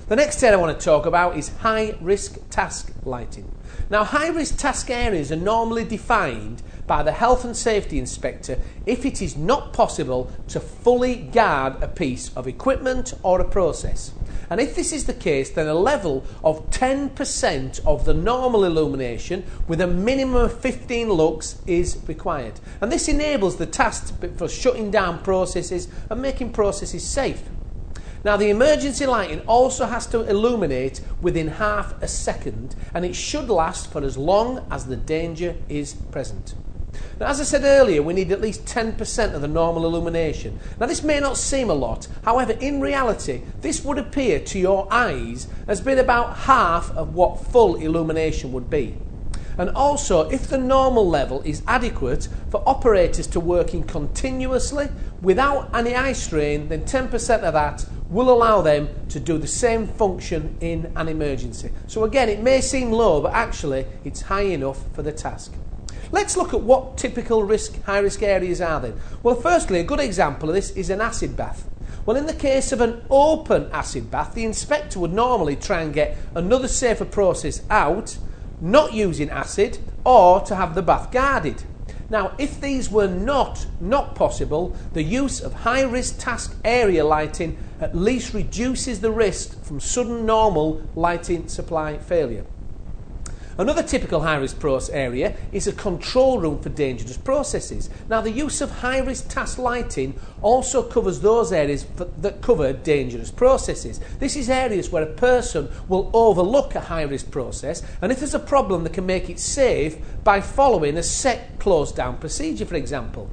The next area I want to talk about is high-risk task lighting. Now, high-risk task areas are normally defined by the health and safety inspector if it is not possible to fully guard a piece of equipment or a process. And if this is the case, then a level of 10% of the normal illumination with a minimum of 15 lux is required. And this enables the task for shutting down processes and making processes safe. Now, the emergency lighting also has to illuminate within half a second, and it should last for as long as the danger is present. Now, as I said earlier, we need at least 10% of the normal illumination. Now, this may not seem a lot. However, in reality, this would appear to your eyes as being about half of what full illumination would be. And also, if the normal level is adequate for operators to working continuously without any eye strain, then 10% of that will allow them to do the same function in an emergency. So again, it may seem low, but actually it's high enough for the task. Let's look at what typical high-risk areas are then. Well, firstly, a good example of this is an acid bath. Well, in the case of an open acid bath, the inspector would normally try and get another safer process out, not using acid, or to have the bath guarded. Now, if these were not possible, the use of high-risk task area lighting at least reduces the risk from sudden normal lighting supply failure. Another typical high-risk area is a control room for dangerous processes. Now, the use of high-risk task lighting also covers those areas that cover dangerous processes. This is areas where a person will overlook a high-risk process, and if there's a problem, they can make it safe by following a set closed-down procedure, for example.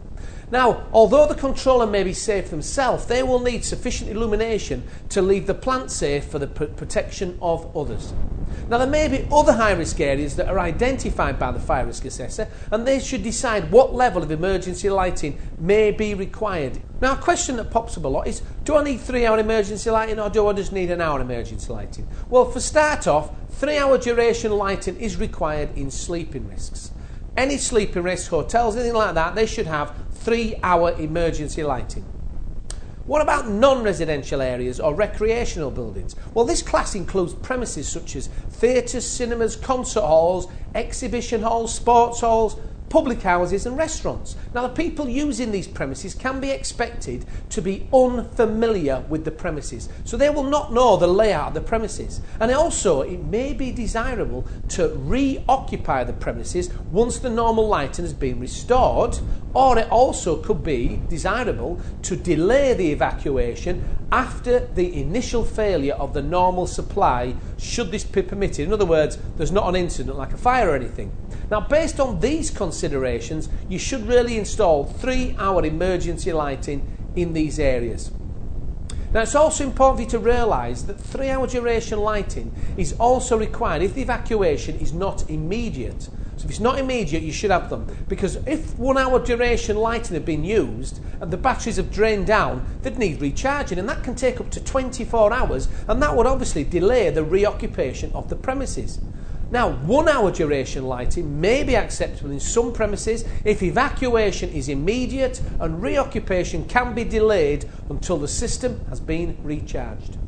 Now, although the controller may be safe themselves, they will need sufficient illumination to leave the plant safe for the protection of others. Now, there may be other high-risk areas that are identified by the fire risk assessor, and they should decide what level of emergency lighting may be required. Now, a question that pops up a lot is, do I need 3-hour emergency lighting, or do I just need an hour emergency lighting? Well, for start off, 3-hour duration lighting is required in sleeping risks. Any sleeping risks, hotels, anything like that, they should have 3-hour emergency lighting. What about non-residential areas or recreational buildings? Well, this class includes premises such as theatres, cinemas, concert halls, exhibition halls, sports halls, public houses and restaurants. Now, the people using these premises can be expected to be unfamiliar with the premises, so they will not know the layout of the premises. And also, it may be desirable to reoccupy the premises once the normal lighting has been restored, or it also could be desirable to delay the evacuation after the initial failure of the normal supply, should this be permitted. In other words, there's not an incident like a fire or anything. Now, based on these considerations, you should really install 3-hour emergency lighting in these areas. Now, it's also important for you to realise that 3-hour duration lighting is also required if the evacuation is not immediate. So if it's not immediate, you should have them, because if 1-hour duration lighting had been used and the batteries have drained down, they'd need recharging, and that can take up to 24 hours, and that would obviously delay the reoccupation of the premises. Now, 1-hour duration lighting may be acceptable in some premises if evacuation is immediate and reoccupation can be delayed until the system has been recharged.